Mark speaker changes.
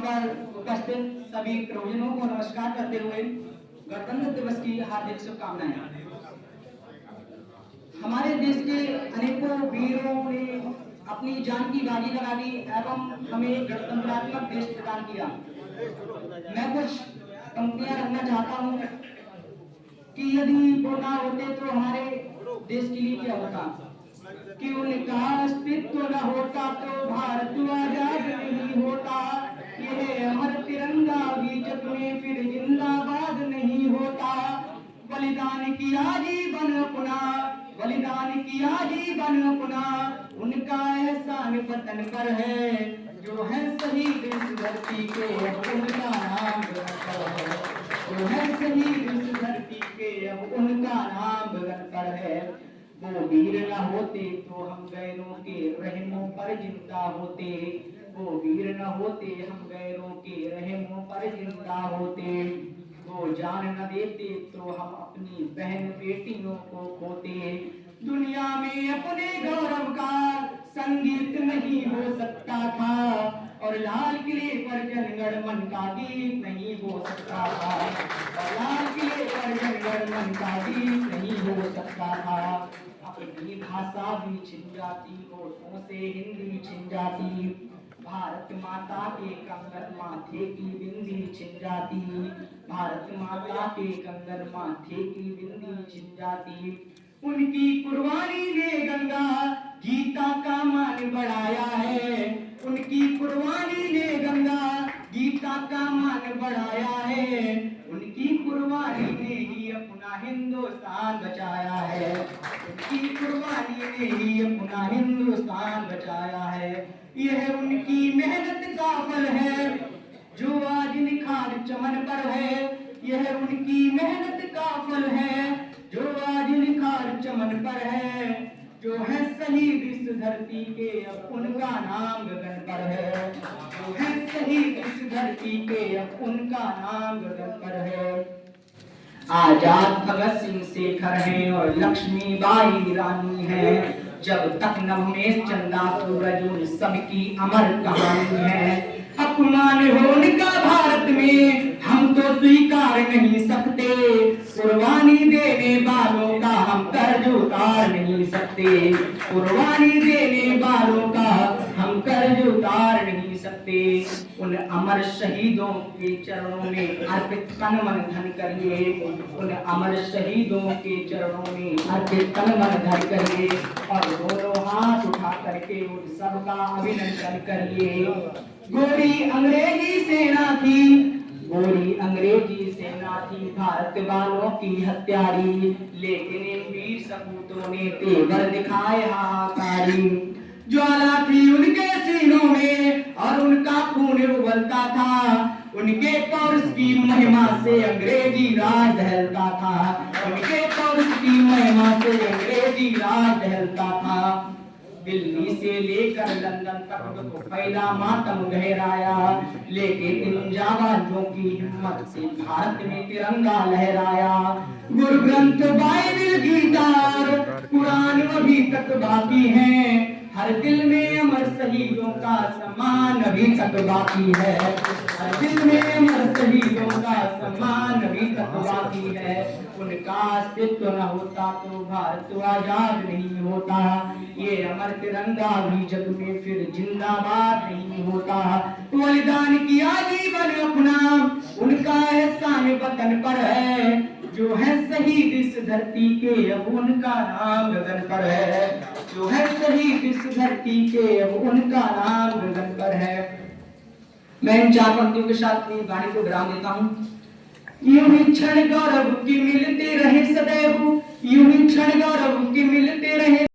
Speaker 1: पर उपस्थित सभी प्रयोजनों को नमस्कार करते हुए गणतंत्र दिवस की हार्दिक शुभकामनाएं। हमारे देश के अनेकों वीरों ने अपनी जान की बाजी लगा दी एवं हमें गणतंत्रात्मक देश प्रदान किया। मैं कुछ पंक्तियां रखना चाहता हूं कि यदि वो ना होते तो हमारे देश के लिए क्या होता, कि उनका अस्तित्व न होता तो भारत आजाद नहीं होता, यह अमर तिरंगा भी जग में फिर जिंदाबाद नहीं होता। बलिदान किया जीवन अपना, बलिदान किया जीवन अपना, उनका एहसान वतन पर है, जो है शहीद इस धरती के अब उनका नाम है, जो है शहीद इस धरती के अब उनका नाम पर है। वो वीर न होते तो हम गैरों के रहमों पर जिंदा होते, वो वीर न होते हम गैरों के रहमों पर जिंदा होते, वो जान न देते तो हम अपनी बहन बेटियों को खोते। दुनिया में अपने गौरव का संगीत नहीं हो सकता था, और लाल किले पर जनगण मन का गीत नहीं हो सकता था, और लाल किले पर जनगण मन का गीत नहीं हो सकता था। अपनी भाषा भी छिन जाती, होठों से हिंदी छिन जाती, भारत माता के कंगन माथे की बिंदी छिन जाती, भारत माता के कंगन माथे की बिंदी छिन जाती। उनकी कुर्बानी ने गंगा गीता का मान बढ़ाया है, उनकी कुर्बानी ने गंगा गीता का मान बढ़ाया है, उनकी कुर्बानी ने ही अपना हिंदुस्तान बचाया है, उनकी कुर्बानी ने ही अपना हिंदुस्तान बचाया है। यह उनकी मेहनत का फल है जो आज निखार चमन पर है, यह उनकी मेहनत का फल है जो आज निखार चमन पर है, जो है शहीद इस धरती के अब उनका नाम गगन पर है, जो है शहीद इस धरती के अब उनका नाम गगन पर है। आजाद भगत सिंह शेखर हैं और लक्ष्मीबाई रानी है, जब तक नवमेश चंदा सूरज उन सबकी अमर कहानी है। अपमान हो उनका भारत में हम तो स्वीकार नहीं सकते, कुर्बानी देने वालों का हम कर्ज उतार नहीं सकते, कुर्बानी देने वालों का हम कर्ज उतार नहीं सकते। उन अमर शहीदों के चरणों में अर्पित तन मन धन करिए, उन अमर शहीदों के चरणों में अर्पित तन मन धन करिए, और दोनों हाथ उठा करके उन सबका अभिनंदन करिए। गोरी अंग्रेजी सेना थी, गोरी अंग्रेजी सेना थी भारत वालों की हत्यारी, लेकिन इन वीर सपूतों ने तेवर दिखाए हाहाकारी। ज्वाला थी उनके सीनों में और उनका खून उबलता था, उनके पौरुष की महिमा से अंग्रेजी राज दहलता था, उनके पौरुष की महिमा से अंग्रेजी राज दहलता था। दिल्ली से लेकर लंदन तक तो फैला मातम गहराया, लेकिन इन जाबाजों की हिम्मत से भारत में तिरंगा लहराया। गुरु ग्रंथ बाइबिल गीता और कुरान अभी तक बाकी हैं, हर दिल में अमर शहीदों का सम्मान अभी तक बाकी है, हर दिल में अमर शहीदों का सम्मान अभी तक बाकी है। उनका अस्तित्व न होता तो भारत आजाद नहीं होता, ये अमर तिरंगा भी जग में फिर जिंदाबाद नहीं होता। बलिदान किया जीवन अपना, उनका एहसान वतन पर है, जो है शहीद इस धरती के अब उनका नाम गगन पर है, जो है शहीद इस धरती के अब उनका नाम गगन पर है। मैं इन चार पंक्तियों के साथ अपनी वाणी को विराम देता हूँ। यूं ही क्षण गौरव की मिलते रहे सदैव, यूं ही क्षण गौरव की मिलते रहे।